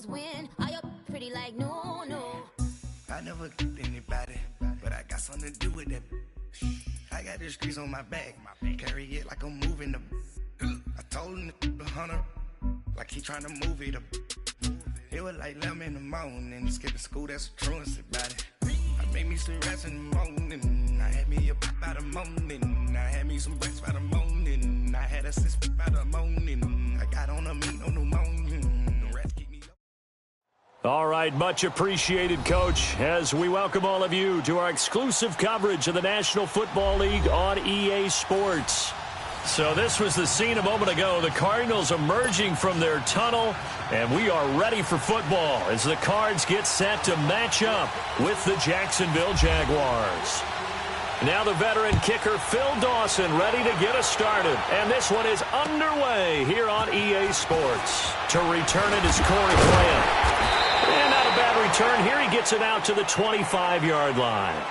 Cardinals win. Are you pretty like no, no? I never killed anybody, but I got something to do with that. I got the streets on my back, carry it like I'm moving the. I told him the hunter, like he trying to move it up. It was like 11 in the morning, skipping school, that's a truancy about it. I made me some rest in the morning, I had me a pop by the morning, I had me some breaks by the morning, I had a six by the morning, I got on a meat on the morning, the rest keep me up. All right, much appreciated, Coach, as we welcome all of you to our exclusive coverage of the National Football League on EA Sports. So this was the scene a moment ago. The Cardinals emerging from their tunnel, and we are ready for football as the Cards get set to match up with the Jacksonville Jaguars. Now the veteran kicker Phil Dawson ready to get us started, and this one is underway here on EA Sports. To return it is Corey Grant. And not a bad return here. He gets it out to the 25-yard line.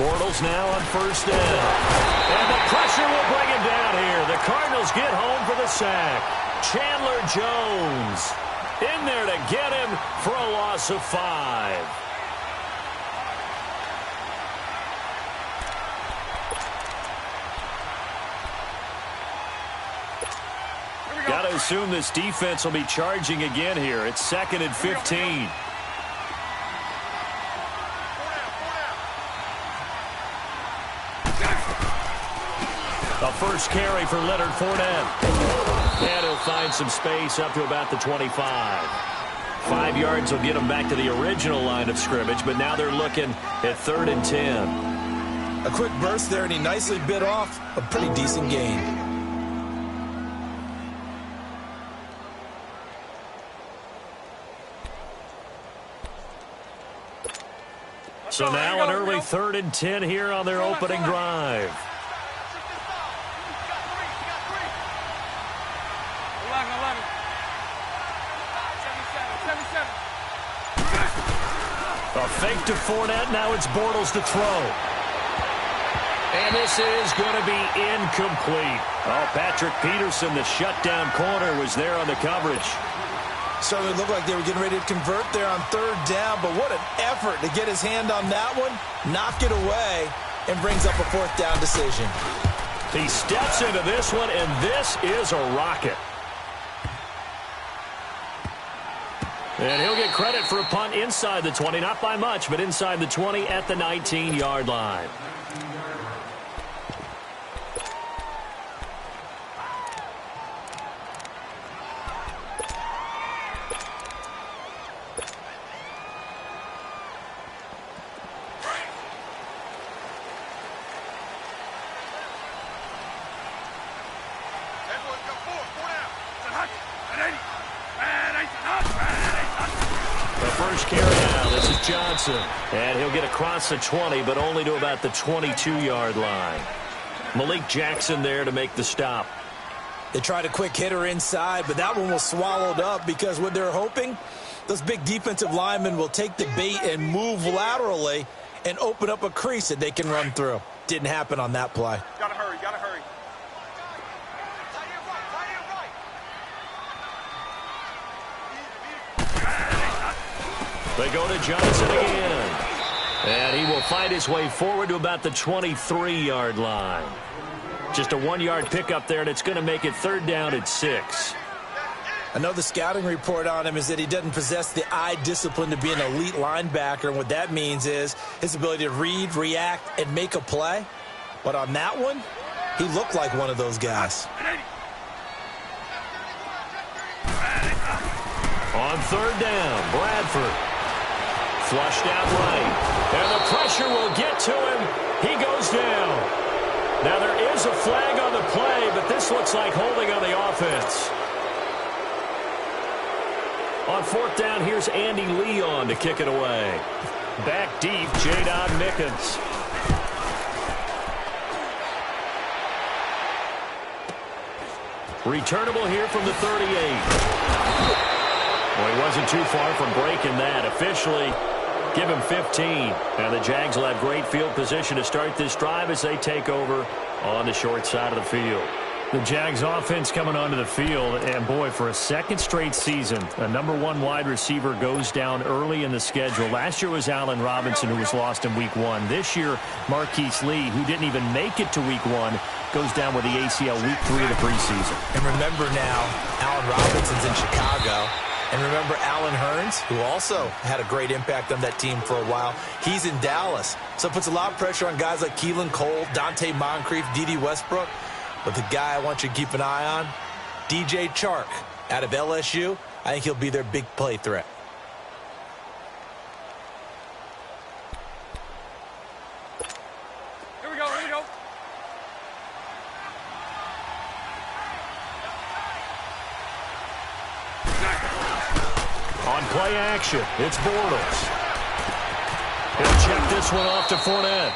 Bortles now on first down. And the pressure will bring him down here. The Cardinals get home for the sack. Chandler Jones in there to get him for a loss of 5. Got to assume this defense will be charging again here. It's 2nd and 15. A first carry for Leonard Fournette. And he'll find some space up to about the 25. 5 yards will get him back to the original line of scrimmage, but now they're looking at 3rd and 10. A quick burst there, and he nicely bit off a pretty decent gain. So now an early 3rd and 10 here on their opening drive. A fake to Fournette. Now it's Bortles to throw. And this is going to be incomplete. Oh, Patrick Peterson, the shutdown corner, was there on the coverage. Certainly looked like they were getting ready to convert there on 3rd down, but what an effort to get his hand on that one, knock it away, and brings up a 4th down decision. He steps into this one, and this is a rocket. And he'll get credit for a punt inside the 20, not by much, but inside the 20 at the 19-yard line. And he'll get across the 20, but only to about the 22-yard line. Malik Jackson there to make the stop. They tried a quick hitter inside, but that one was swallowed up because what they're hoping, those big defensive linemen will take the bait and move laterally and open up a crease that they can run through. Didn't happen on that play. Gotta hurry, gotta hurry. They go to Johnson again. And he will find his way forward to about the 23-yard line. Just a 1-yard pickup there, and it's going to make it 3rd down at 6. Another scouting report on him is that he doesn't possess the eye discipline to be an elite linebacker. And what that means is his ability to read, react, and make a play. But on that one, he looked like one of those guys. On 3rd down, Bradford. Flushed out right. And the pressure will get to him. He goes down. Now there is a flag on the play, but this looks like holding on the offense. On fourth down, here's Andy Leon to kick it away. Back deep, Jadon Mickens. Returnable here from the 38. Well, he wasn't too far from breaking that. Officially, give him 15. And the Jags will have great field position to start this drive as they take over on the short side of the field. The Jags offense coming onto the field, and boy, for a second straight season, a #1 wide receiver goes down early in the schedule. Last year was Allen Robinson, who was lost in week 1. This year, Marquise Lee, who didn't even make it to week 1, goes down with the ACL week 3 of the preseason. And remember now, Allen Robinson's in Chicago. And remember Allen Hurns, who also had a great impact on that team for a while. He's in Dallas. So it puts a lot of pressure on guys like Keelan Cole, Dante Moncrief, D.D. Westbrook. But the guy I want you to keep an eye on, DJ Chark out of LSU. I think he'll be their big play threat. Here we go, here we go. On play action, it's Bortles. He'll check this one off to Fournette.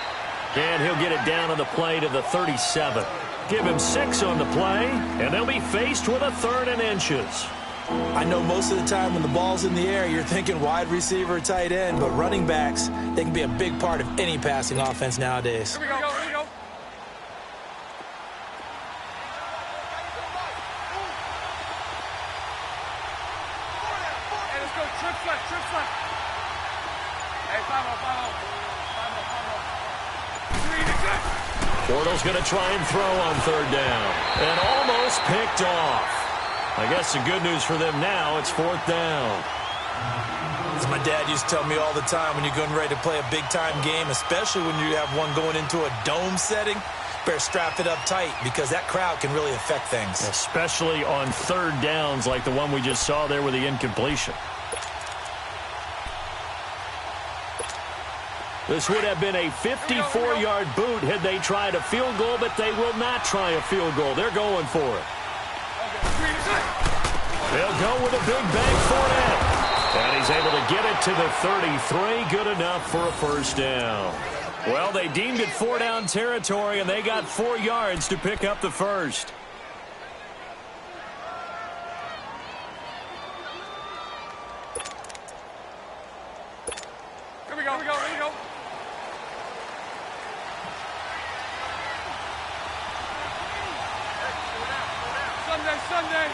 And he'll get it down on the play to the 37. Give him 6 on the play, and they'll be faced with a 3rd and inches. I know most of the time when the ball's in the air, you're thinking wide receiver, tight end, but running backs, they can be a big part of any passing offense nowadays. Here we go, here we go. Hey, let's go, trip left, trip left. Hey, follow. Bortles going to try and throw on 3rd down. And almost picked off. I guess the good news for them now, it's 4th down. As my dad used to tell me all the time, when you're getting ready to play a big-time game, especially when you have one going into a dome setting, better strap it up tight because that crowd can really affect things. Especially on 3rd downs like the one we just saw there with the incompletion. This would have been a 54-yard boot had they tried a field goal, but they will not try a field goal. They're going for it. They'll go with a big bang for it. And he's able to get it to the 33. Good enough for a 1st down. Well, they deemed it 4-down territory, and they got 4 yards to pick up the 1st. Here we go, here we go, here we go. Sunday.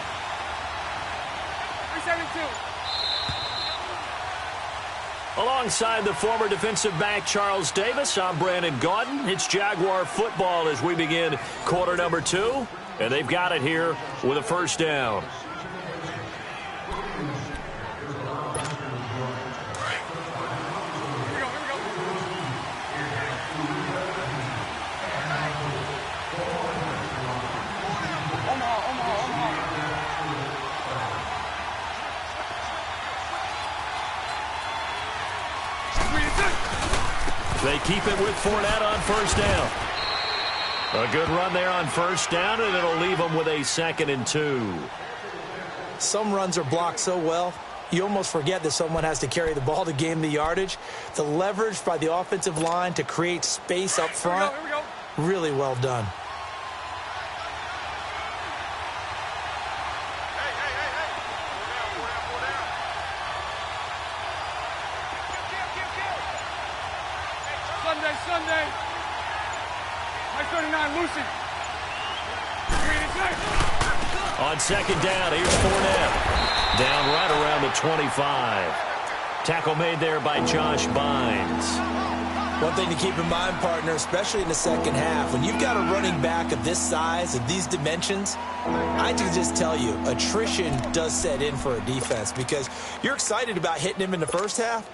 372. Alongside the former defensive back Charles Davis, I'm Brandon Gaudin. It's Jaguar football as we begin quarter number 2. And they've got it here with a 1st down. They keep it with Fournette on 1st down. A good run there on 1st down, and it'll leave them with a 2nd and 2. Some runs are blocked so well, you almost forget that someone has to carry the ball to gain the yardage. The leverage by the offensive line to create space up front, Here we go. really well done. Sunday. My 39, Lucy. On 2nd down, here's Fournette. Down right around the 25. Tackle made there by Josh Bynes. One thing to keep in mind, partner, especially in the second half, when you've got a running back of this size, of these dimensions, I can just tell you, attrition does set in for a defense because you're excited about hitting him in the first half.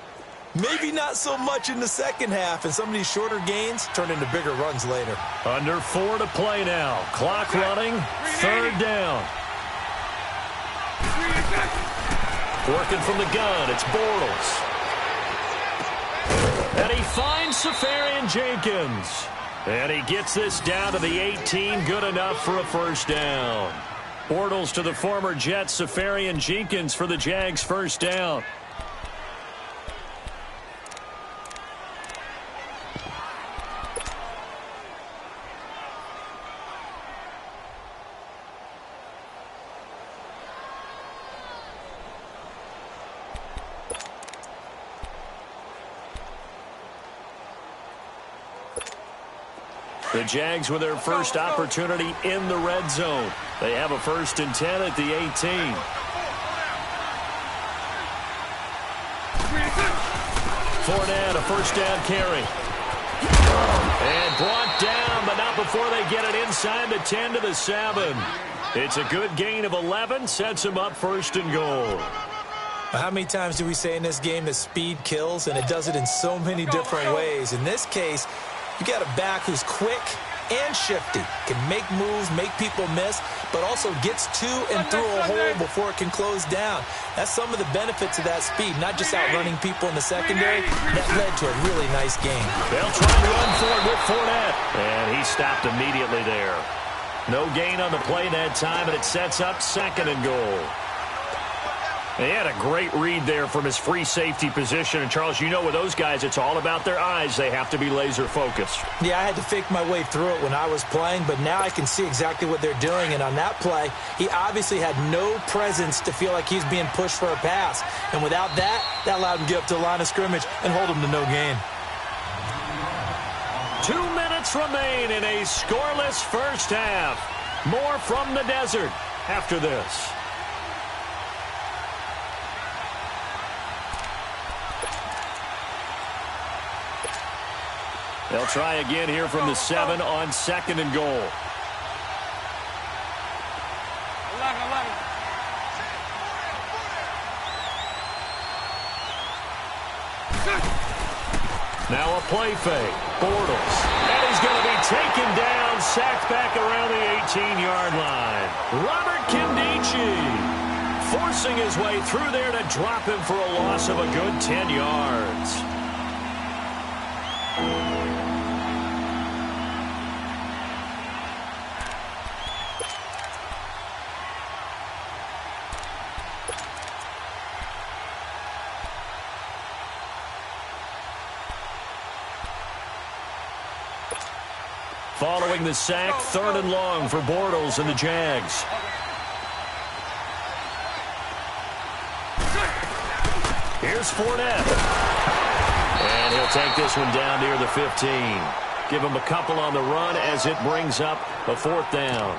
Maybe not so much in the second half, and some of these shorter gains turn into bigger runs later. Under 4 to play now. Clock running. 3rd down. Working from the gun, it's Bortles. And he finds Safarian Jenkins. And he gets this down to the 18, good enough for a first down. Bortles to the former Jet, Safarian Jenkins for the Jags first down. The Jags with their first opportunity in the red zone. They have a 1st and 10 at the 18. Fournette, a first down carry. And brought down, but not before they get it inside the 10 to the 7. It's a good gain of 11, sets them up 1st and goal. How many times do we say in this game that speed kills, and it does it in so many different ways? In this case, you got a back who's quick and shifty, can make moves, make people miss, but also gets to and through a hole before it can close down. That's some of the benefits of that speed, not just outrunning people in the secondary. That led to a really nice game. They'll try to run for it with Fournette, and he stopped immediately there. No gain on the play that time, and it sets up 2nd and goal. He had a great read there from his free safety position. And, Charles, you know with those guys, it's all about their eyes. They have to be laser-focused. Yeah, I had to fake my way through it when I was playing, but now I can see exactly what they're doing. And on that play, he obviously had no presence to feel like he's being pushed for a pass. And without that, that allowed him to get up to the line of scrimmage and hold him to no gain. 2 minutes remain in a scoreless first half. More from the desert after this. They'll try again here from the 7 on 2nd and goal. Now a play fake. Bortles. And he's going to be taken down, sacked back around the 18-yard line. Robert Kindici forcing his way through there to drop him for a loss of a good 10 yards. Following the sack, 3rd and long for Bortles and the Jags. Here's Fournette. And he'll take this one down near the 15. Give him a couple on the run as it brings up a 4th down.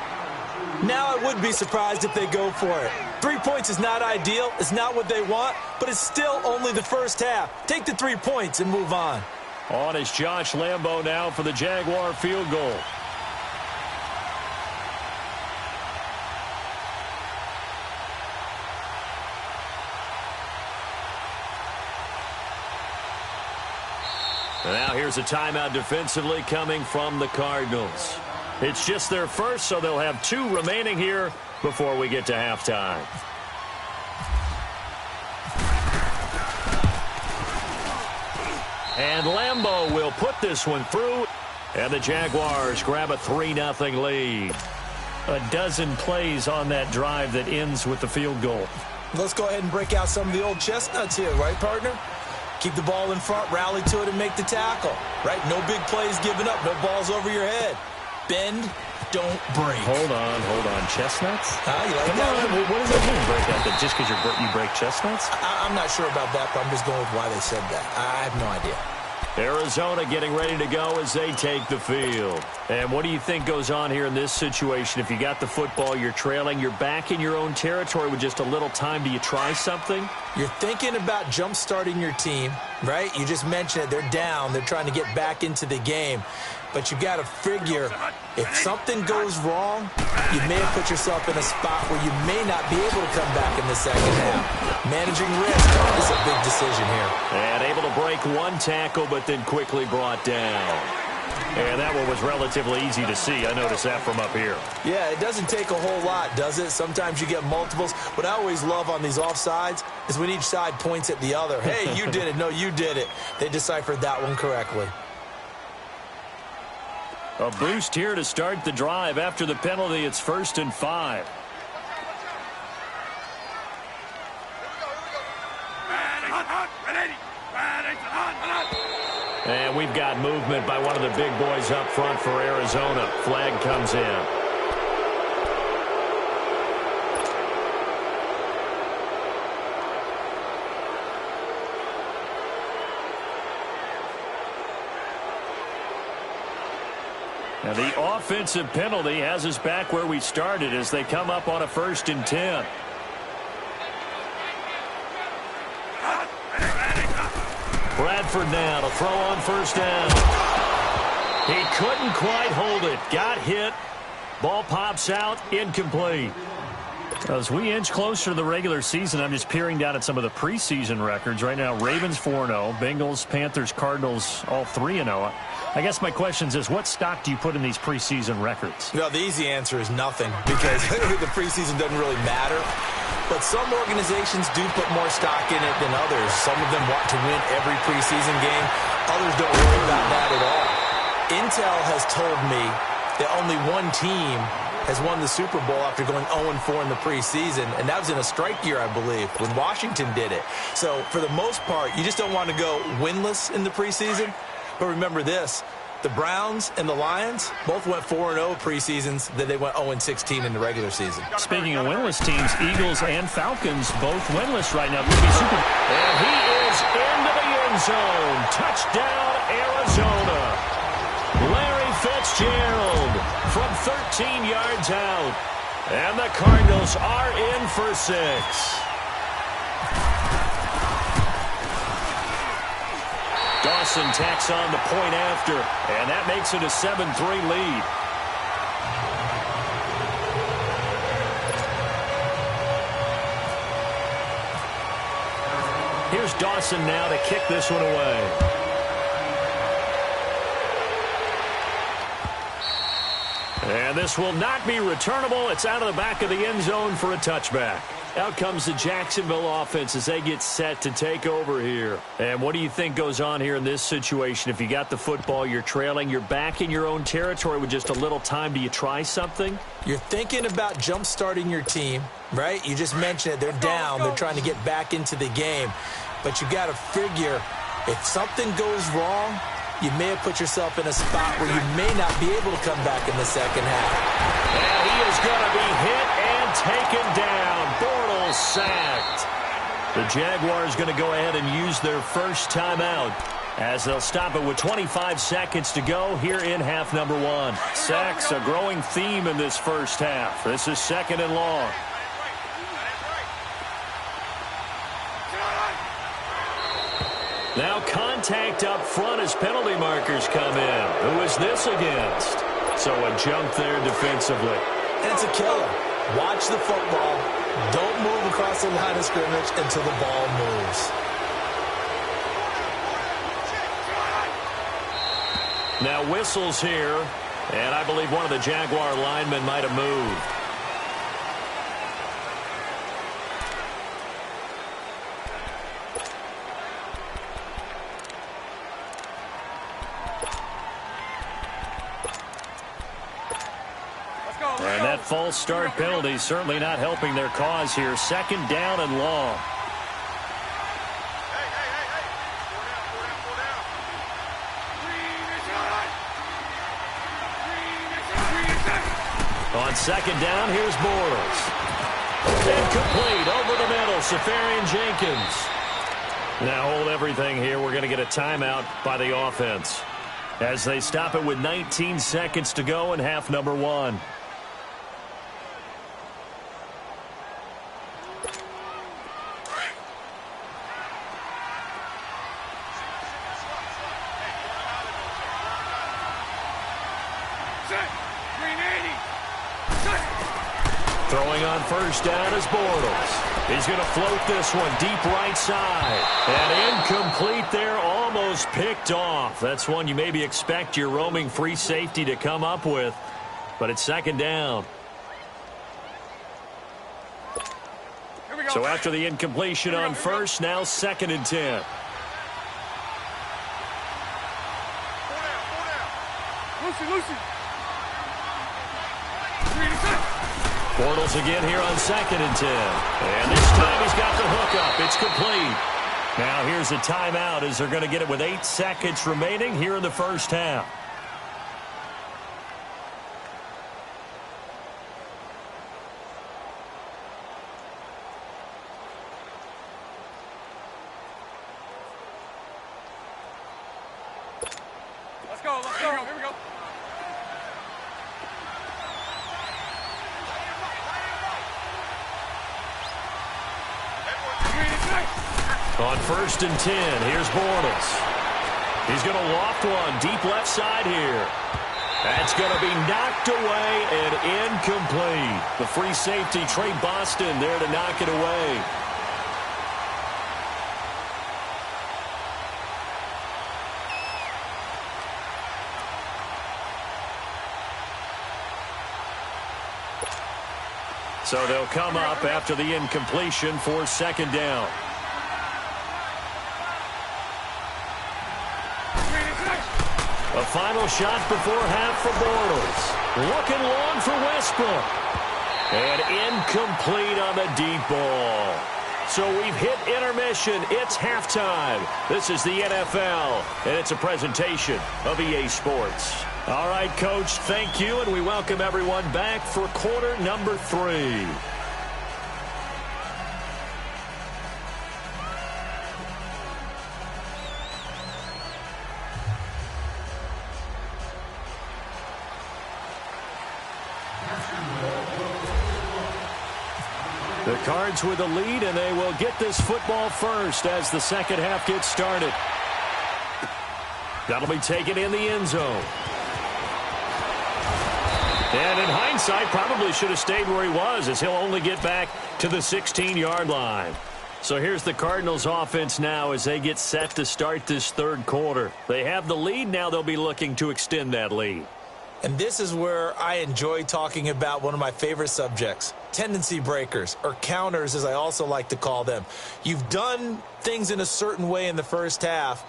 Now I would be surprised if they go for it. 3 points is not ideal. It's not what they want, but it's still only the first half. Take the 3 points and move on. On is Josh Lambo now for the Jaguar field goal. Now here's a timeout defensively coming from the Cardinals. It's just their first, so they'll have 2 remaining here before we get to halftime. And Lambo will put this one through. And the Jaguars grab a 3-0 lead. A dozen plays on that drive that ends with the field goal. Let's go ahead and break out some of the old chestnuts here, right, partner? Keep the ball in front, rally to it, and make the tackle. Right? No big plays given up, no balls over your head. Bend, don't break. Hold on. Chestnuts? You like Come that? on. What does that mean, break out? Just because you break chestnuts? I'm not sure about that, but I'm just going with why they said that. I have no idea. Arizona getting ready to go as they take the field. And what do you think goes on here in this situation? If you got the football, you're trailing, you're back in your own territory with just a little time. Do you try something? You're thinking about jump-starting your team, right? You just mentioned it. They're down. They're trying to get back into the game. But you got to figure, if something goes wrong, you may have put yourself in a spot where you may not be able to come back in the second half. Managing risk is a big decision here. And able to break 1 tackle, but then quickly brought down. And that one was relatively easy to see. I noticed that from up here. Yeah, it doesn't take a whole lot, does it? Sometimes you get multiples. What I always love on these offsides is when each side points at the other. Hey, you did it. No, you did it. They deciphered that one correctly. A boost here to start the drive. After the penalty, it's 1st and 5. And we've got movement by one of the big boys up front for Arizona. Flag comes in. Now the offensive penalty has us back where we started as they come up on a 1st and 10. Bradford now to throw on 1st down. He couldn't quite hold it. Got hit. Ball pops out. Incomplete. As we inch closer to the regular season, I'm just peering down at some of the preseason records. Right now, Ravens 4-0, Bengals, Panthers, Cardinals, all 3-0. I guess my question is, what stock do you put in these preseason records? Well, the easy answer is nothing, because the preseason doesn't really matter. But some organizations do put more stock in it than others. Some of them want to win every preseason game. Others don't worry about that at all. Intel has told me that only one team has won the Super Bowl after going 0-4 in the preseason, and that was in a strike year, I believe, when Washington did it. So, for the most part, you just don't want to go winless in the preseason. But remember this, the Browns and the Lions both went 4-0 preseasons, then they went 0-16 in the regular season. Speaking of winless teams, Eagles and Falcons both winless right now. And he is into the end zone. Touchdown, Arizona. Larry Fitzgerald from 13 yards out. And the Cardinals are in for 6. Dawson tacks on the point after, and that makes it a 7-3 lead. Here's Dawson now to kick this one away. And this will not be returnable. It's out of the back of the end zone for a touchback. Out comes the Jacksonville offense as they get set to take over here. And what do you think goes on here in this situation? If you got the football, you're trailing, you're back in your own territory with just a little time. Do you try something? You're thinking about jump-starting your team, right? You just mentioned it. They're down. They're trying to get back into the game. But you got to figure, if something goes wrong, you may have put yourself in a spot where you may not be able to come back in the second half. And he is going to be hit and taken down. Bortles sacked. The Jaguars going to go ahead and use their first timeout as they'll stop it with 25 seconds to go here in half number 1. Sacks, a growing theme in this first half. This is 2nd and long. Now contact up front as penalty markers come in. Who is this against? So a jump there defensively. And it's a killer. Watch the football. Don't move across the line of scrimmage until the ball moves. Now whistles here, and I believe one of the Jaguar linemen might have moved. And that false start penalty certainly not helping their cause here. 2nd down and long. On 2nd down, here's Bortles. Incomplete over the middle, Safarian Jenkins. Now hold everything here. We're going to get a timeout by the offense as they stop it with 19 seconds to go in half number 1. Throwing on 1st down is Bortles. He's going to float this one deep right side. And incomplete there, almost picked off. That's one you maybe expect your roaming free safety to come up with. But it's 2nd down. So after the incompletion on 1st, now 2nd and 10. Lucy. Bortles again here on 2nd and 10. And this time he's got the hookup. It's complete. Now here's a timeout as they're going to get it with 8 seconds remaining here in the first half. Let's go. Here we go. On 1st and 10, here's Bortles. He's going to loft one deep left side here. That's going to be knocked away and incomplete. The free safety, Trey Boston, there to knock it away. So they'll come up after the incompletion for 2nd down. A final shot before half for Bortles. Looking long for Westbrook. And incomplete on the deep ball. So we've hit intermission. It's halftime. This is the NFL, and it's a presentation of EA Sports. All right, Coach, thank you, and we welcome everyone back for quarter number 3. The Cards with the lead, and they will get this football first as the second half gets started. That'll be taken in the end zone. And in hindsight, probably should have stayed where he was, as he'll only get back to the 16-yard line. So here's the Cardinals offense now as they get set to start this third quarter. They have the lead. Now they'll be looking to extend that lead. And this is where I enjoy talking about one of my favorite subjects, tendency breakers, or counters as I also like to call them. You've done things in a certain way in the first half,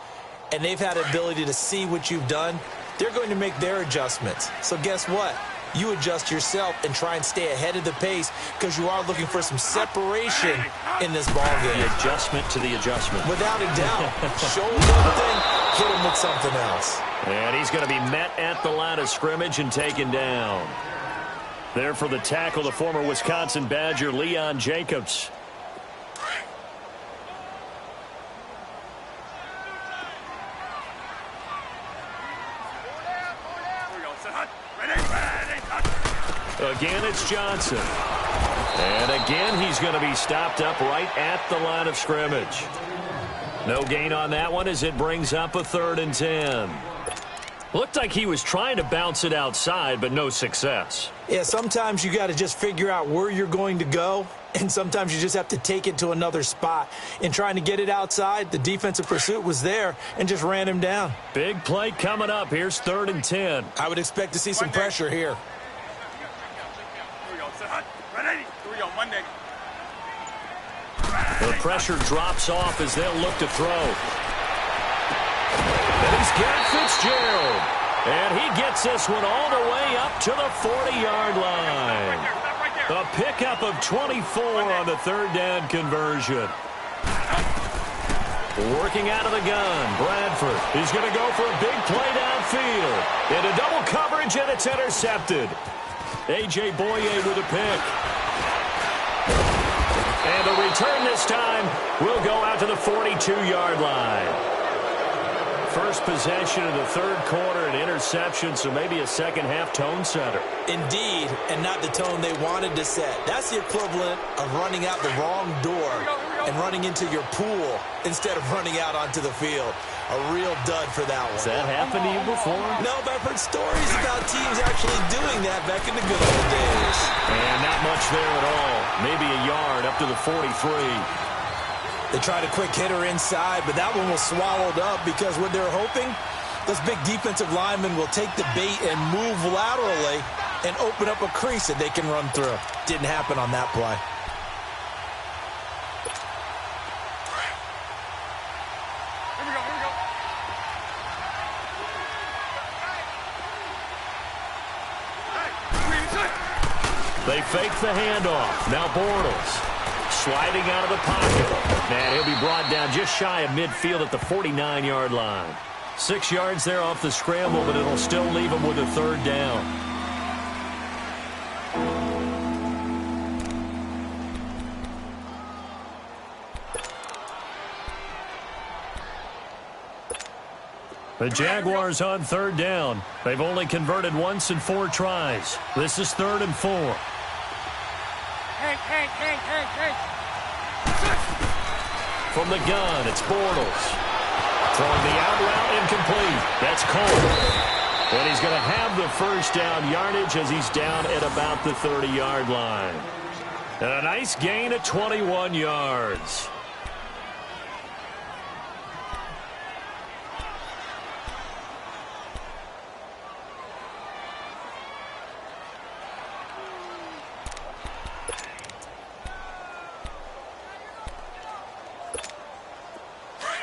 and they've had the ability to see what you've done. They're going to make their adjustments. So guess what? You adjust yourself and try and stay ahead of the pace because you are looking for some separation in this ballgame. The adjustment to the adjustment. Without a doubt. Show him one thing, hit him with something else. And he's going to be met at the line of scrimmage and taken down. There for the tackle, the former Wisconsin Badger, Leon Jacobs. Again, it's Johnson. And again, he's going to be stopped up right at the line of scrimmage. No gain on that one as it brings up a 3rd and 10. Looked like he was trying to bounce it outside, but no success. Yeah, sometimes you got to just figure out where you're going to go, and sometimes you just have to take it to another spot. In trying to get it outside, the defensive pursuit was there and just ran him down. Big play coming up. Here's 3rd and 10. I would expect to see some pressure here. The pressure drops off as they'll look to throw. And he's got Fitzgerald. And he gets this one all the way up to the 40-yard line. A pickup of 24 on the 3rd down conversion. Working out of the gun, Bradford. He's going to go for a big play downfield. Into double coverage, and it's intercepted. A.J. Boye with a pick. And the return this time will go out to the 42-yard line. First possession of the third quarter, an interception, so maybe a second-half tone setter. Indeed, and not the tone they wanted to set. That's the equivalent of running out the wrong door and running into your pool instead of running out onto the field. A real dud for that one. Has that happened to you before? No, but I've heard stories about teams actually doing that back in the good old days. And not much there at all. Maybe a yard up to the 43. They tried a quick hitter inside, but that one was swallowed up because what they're hoping, those big defensive linemen will take the bait and move laterally and open up a crease that they can run through. Didn't happen on that play. They fake the handoff. Now Bortles sliding out of the pocket. And he'll be brought down just shy of midfield at the 49-yard line. 6 yards there off the scramble, but it'll still leave him with a third down. The Jaguars on third down. They've only converted once in 4 tries. This is 3rd and 4. Hey. From the gun, it's Bortles. Throwing the out route incomplete. That's Cole. And he's going to have the first down yardage as he's down at about the 30-yard line. And a nice gain of 21 yards.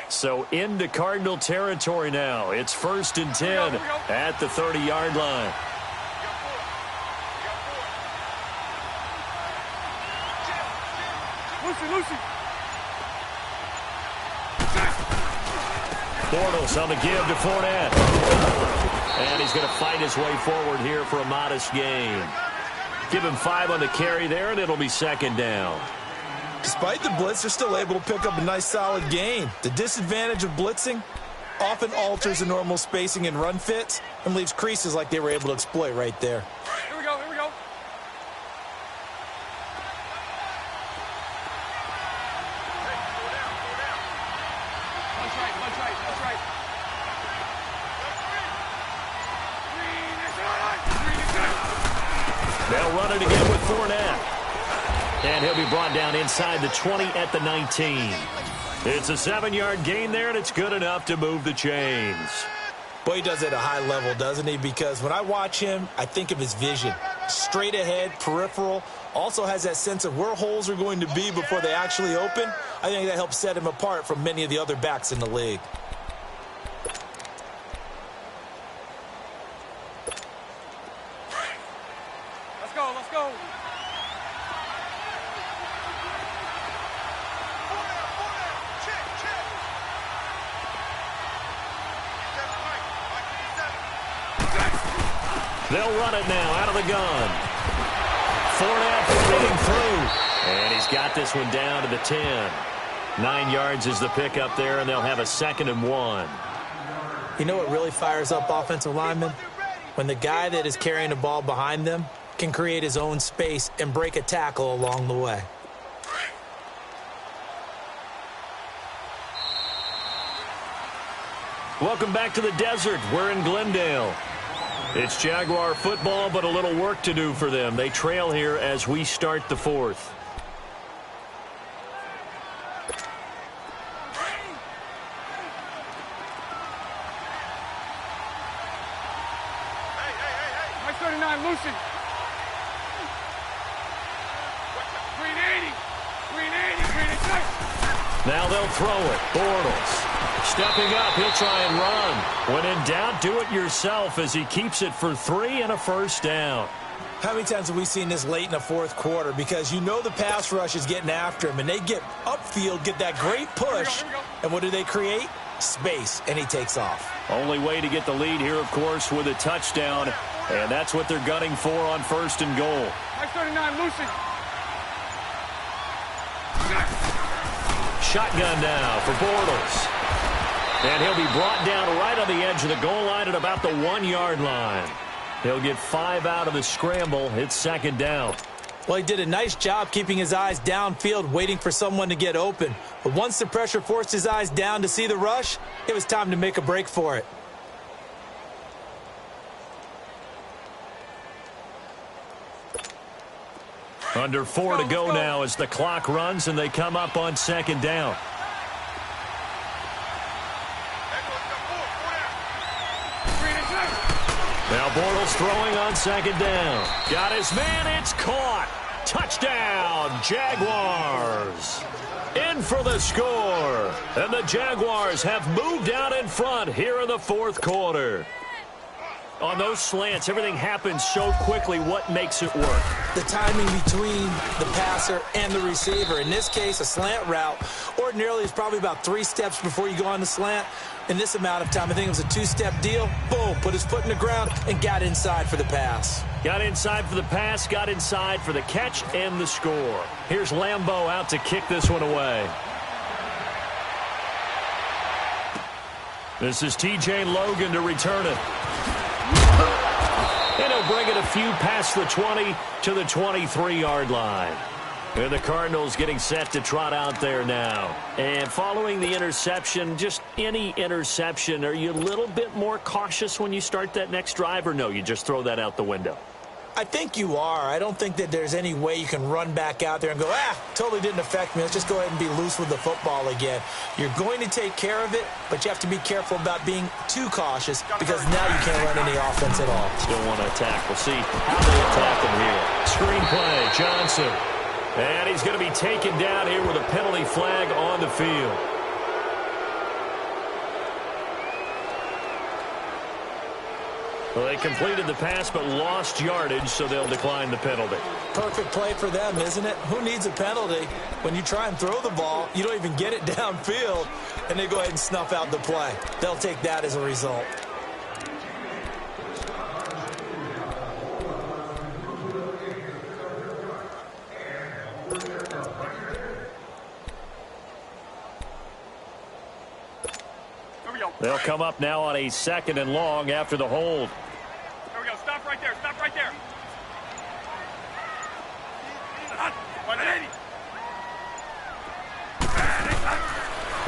So into Cardinal territory now. It's 1st and 10 at the 30-yard line. Lucy. Bortles on the give to Fournette. And he's going to fight his way forward here for a modest gain. Give him 5 on the carry there, and it'll be 2nd down. Despite the blitz, they're still able to pick up a nice solid gain. The disadvantage of blitzing often alters the normal spacing and run fits and leaves creases like they were able to exploit right there. Here we go. Punch right. They'll run it again with Fournette. And he'll be brought down inside the 20 at the 19. It's a 7-yard gain there, and it's good enough to move the chains. Boy, he does it at a high level, doesn't he? Because when I watch him, I think of his vision. Straight ahead, peripheral. Also has that sense of where holes are going to be before they actually open. I think that helps set him apart from many of the other backs in the league. Let's go. They'll run it now out of the gun. Fournette running through. And he's got this one down to the 10. 9 yards is the pickup there, and they'll have a 2nd and 1. You know what really fires up offensive linemen? When the guy that is carrying the ball behind them can create his own space and break a tackle along the way. Welcome back to the desert. We're in Glendale. It's Jaguar football, but a little work to do for them. They trail here as we start the 4th. Hey. 39, Lucy. 380. Now they'll throw it. Bortles stepping up. He'll try and run. When in doubt, do it yourself as he keeps it for 3 and a first down. How many times have we seen this late in the 4th quarter? Because you know the pass rush is getting after him, and they get upfield, get that great push, and what do they create? Space, and he takes off. Only way to get the lead here, of course, with a touchdown, and that's what they're gunning for on 1st and goal. 39, Lucy. Shotgun now for Bortles. And he'll be brought down right on the edge of the goal line at about the 1-yard line. He'll get 5 out of the scramble. It's 2nd down. Well, he did a nice job keeping his eyes downfield, waiting for someone to get open. But once the pressure forced his eyes down to see the rush, it was time to make a break for it. Under 4 to go now as the clock runs, and they come up on 2nd down. Now Bortles throwing on 2nd down. Got his man. It's caught. Touchdown, Jaguars. In for the score. And the Jaguars have moved out in front here in the 4th quarter. On those slants, everything happens so quickly. What makes it work? The timing between the passer and the receiver. In this case, a slant route ordinarily is probably about 3 steps before you go on the slant. In this amount of time, I think it was a 2-step deal. Boom, put his foot in the ground and got inside for the pass. Got inside for the pass, got inside for the catch and the score. Here's Lambeau out to kick this one away. This is T.J. Logan to return it. And he'll bring it a few past the 20 to the 23-yard line. And the Cardinals getting set to trot out there now. And following the interception, just any interception, are you a little bit more cautious when you start that next drive, or no, you just throw that out the window? I think you are. I don't think that there's any way you can run back out there and go, totally didn't affect me. Let's just go ahead and be loose with the football again. You're going to take care of it, but you have to be careful about being too cautious because now you can't run any offense at all. Still want to attack. We'll see how they attack him here. Screenplay, Johnson. And he's going to be taken down here with a penalty flag on the field. Well, they completed the pass but lost yardage, so they'll decline the penalty. Perfect play for them, isn't it? Who needs a penalty? When you try and throw the ball, you don't even get it downfield, and they go ahead and snuff out the play. They'll take that as a result. They'll come up now on a 2nd and long after the hold. Here we go. Stop right there. Stop right there. 180.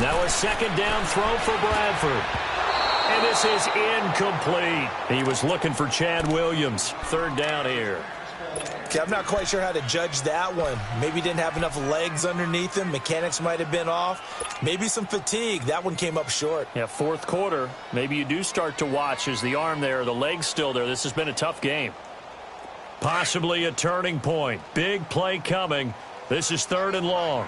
Now a 2nd down throw for Bradford. And this is incomplete. He was looking for Chad Williams. 3rd down here. Okay, I'm not quite sure how to judge that one. Maybe didn't have enough legs underneath him. Mechanics might have been off. Maybe some fatigue. That one came up short. Yeah, 4th quarter. Maybe you do start to watch as the arm there, the leg's still there. This has been a tough game. Possibly a turning point. Big play coming. This is 3rd and long.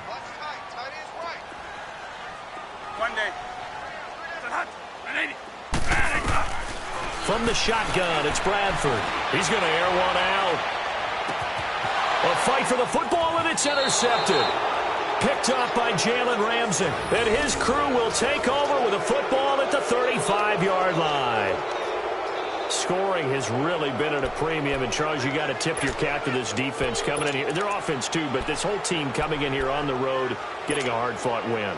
One day. From the shotgun, it's Bradford. He's going to air one out. A fight for the football, and it's intercepted. Picked up by Jalen Ramsey. And his crew will take over with a football at the 35-yard line. Scoring has really been at a premium. And, Charles, you got to tip your cap to this defense coming in here. Their offense, too, but this whole team coming in here on the road, getting a hard-fought win.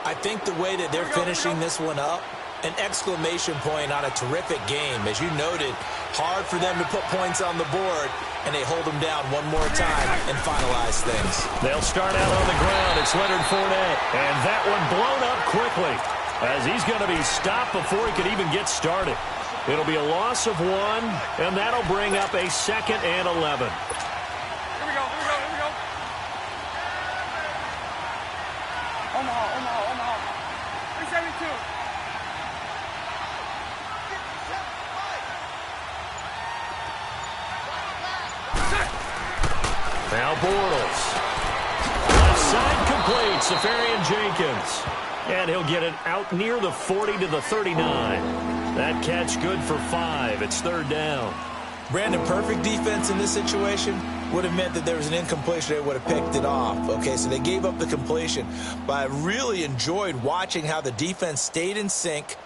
I think the way that they're finishing this one up, an exclamation point on a terrific game. As you noted, hard for them to put points on the board, and they hold them down one more time and finalize things. They'll start out on the ground. It's Leonard Fournette. And that one blown up quickly as he's going to be stopped before he could even get started. It'll be a loss of 1, and that'll bring up a 2nd and 11. Here we go. Omaha. 372. Now Bortles. Left side complete. Safarian Jenkins. And he'll get it out near the 40 to the 39. That catch good for 5. It's 3rd down. Brandon, perfect defense in this situation would have meant that there was an incompletion. They would have picked it off. Okay, so they gave up the completion. But I really enjoyed watching how the defense stayed in sync,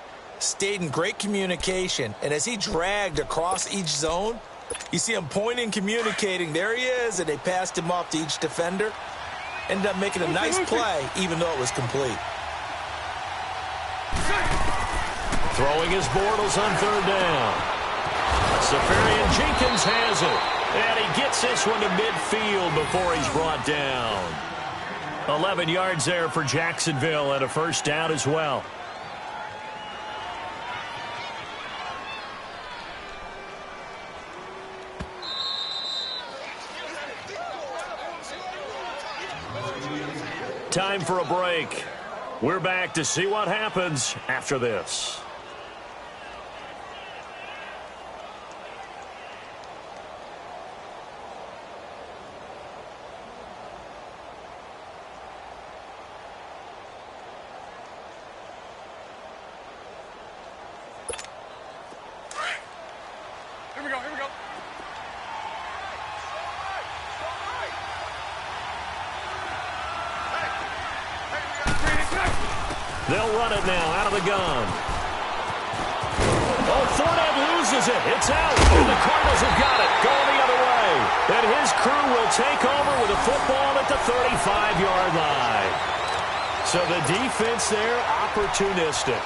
stayed in great communication. And as he dragged across each zone, you see him pointing, communicating. There he is, and they passed him off to each defender. Ended up making a nice play, even though it was complete. Throwing his Bortles on 3rd down. Safarian Jenkins has it. And he gets this one to midfield before he's brought down. 11 yards there for Jacksonville and a 1st down as well. Time for a break. We're back to see what happens after this. They'll run it now out of the gun. Oh, Fournette loses it. It's out. And the Cardinals have got it. Going the other way. And his crew will take over with a football at the 35-yard line. So the defense there, opportunistic.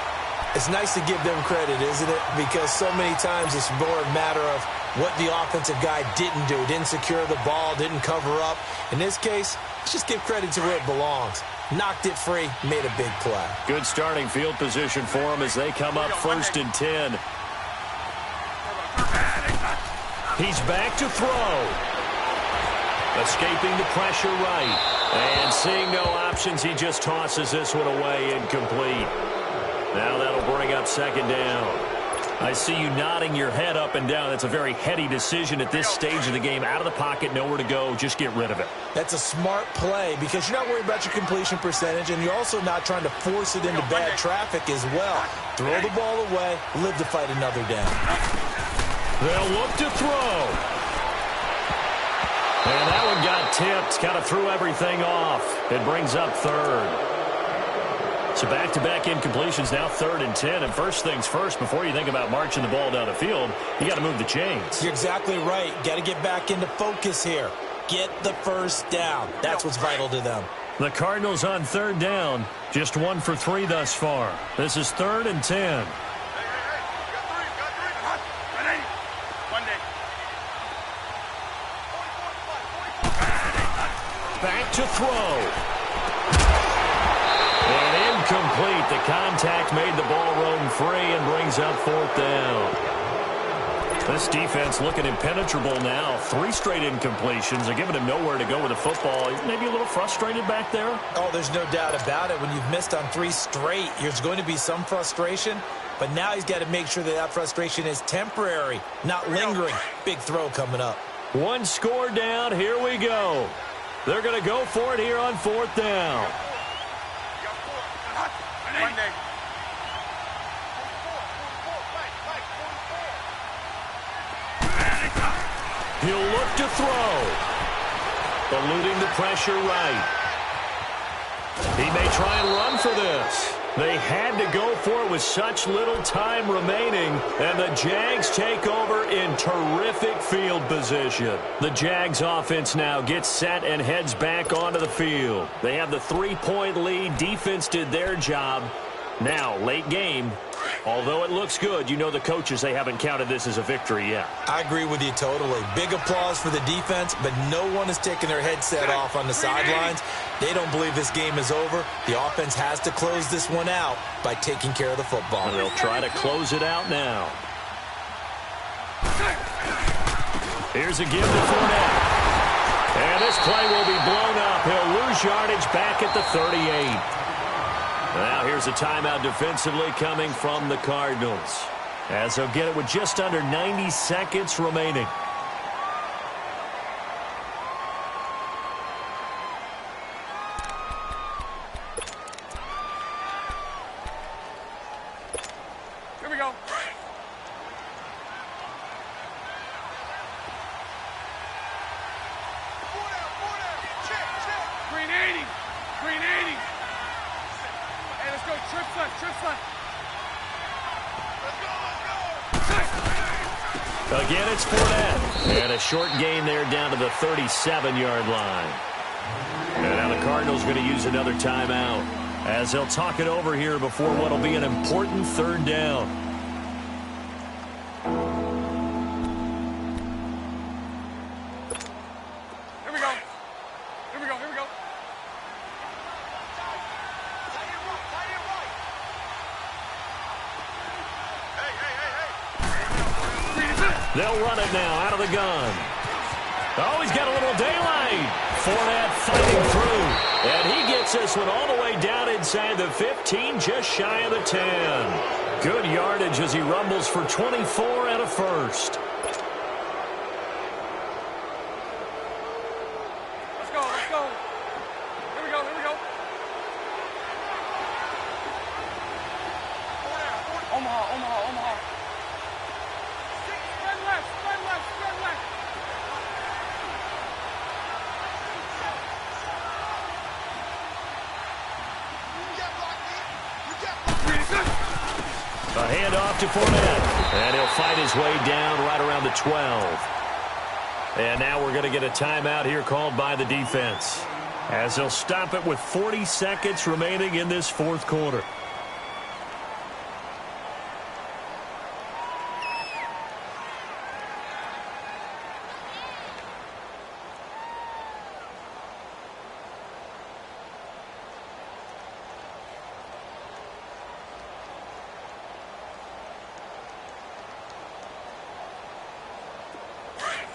It's nice to give them credit, isn't it? Because so many times it's more a matter of what the offensive guy didn't do. Didn't secure the ball, didn't cover up. In this case, let's just give credit to where it belongs. Knocked it free, made a big play. Good starting field position for them as they come up 1st and 10. He's back to throw. Escaping the pressure right. And seeing no options, he just tosses this one away, incomplete. Now that'll bring up 2nd down. I see you nodding your head up and down. That's a very heady decision at this stage of the game. Out of the pocket, nowhere to go. Just get rid of it. That's a smart play because you're not worried about your completion percentage, and you're also not trying to force it into bad traffic as well. Throw the ball away, live to fight another down. They'll look to throw. And that one got tipped. Kind of threw everything off. It brings up 3rd. So back-to-back incompletions, now 3rd and 10. And first things first, before you think about marching the ball down the field, you got to move the chains. You're exactly right. Got to get back into focus here. Get the first down. That's what's vital to them. The Cardinals on 3rd down, just 1 for 3 thus far. This is 3rd and 10. Back to throw. And incomplete. The contact made the ball roam free and brings up 4th down. This defense looking impenetrable now. 3 straight incompletions. They're giving him nowhere to go with the football. Maybe a little frustrated back there. Oh, there's no doubt about it. When you've missed on 3 straight, there's going to be some frustration. But now he's got to make sure that frustration is temporary, not lingering. Big throw coming up. 1 score down. Here we go. They're going to go for it here on 4th down. He'll look to throw. Eluding the pressure right. He may try and run for this. They had to go for it with such little time remaining, and the Jags take over in terrific field position. The Jags offense now gets set and heads back onto the field. They have the 3-point lead. Defense did their job. Now, late game, although it looks good, you know the coaches, they haven't counted this as a victory yet. I agree with you totally. Big applause for the defense, but no one is taking their headset off on the sidelines. They don't believe this game is over. The offense has to close this one out by taking care of the football. And they'll try to close it out now. Here's a give to Fournette. And this play will be blown up. He'll lose yardage back at the 38. Now here's a timeout defensively coming from the Cardinals, as they'll get it with just under 90 seconds remaining. Here we go. Green 80. Green 80. Hey, let's go. Trips left. Trips left. Again, it's Fournette. And a short gain there down to the 37-yard line. And now the Cardinals going to use another timeout, as they'll talk it over here before what will be an important 3rd down. Here we go. Here we go. Here we go. They'll run it now out of the gun. Oh, he's got a little daylight. Fournette fighting through. And he gets this one all the way down inside the 15, just shy of the 10. Good yardage as he rumbles for 24 and a first. Let's go. Let's go. Here we go. Here we go. Omaha. Omaha. Omaha. Spread left. Spread left. Spread left. A handoff to Fournette. And he'll fight his way down right around the 12. And now we're going to get a timeout here called by the defense, as they'll stop it with 40 seconds remaining in this fourth quarter.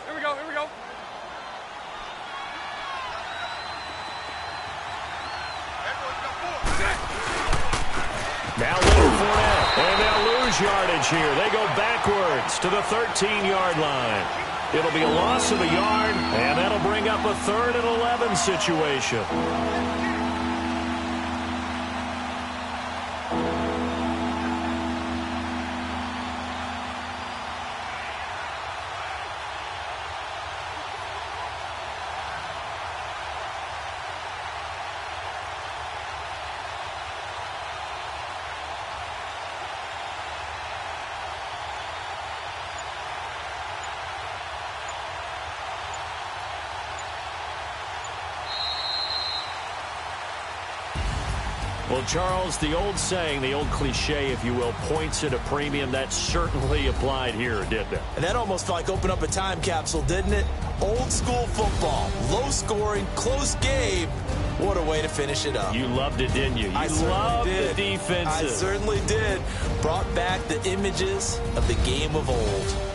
Here we go. Now Leonard Fournette, and they'll lose yardage here. They go backwards to the 13-yard line. It'll be a loss of a yard, and that'll bring up a 3rd and 11 situation. Well, Charles, the old saying, the old cliche, if you will, points at a premium, that certainly applied here, didn't it? And that almost like opened up a time capsule, didn't it? Old school football, low scoring, close game. What a way to finish it up. You loved it, didn't you? You loved the defenses. I certainly did. Brought back the images of the game of old.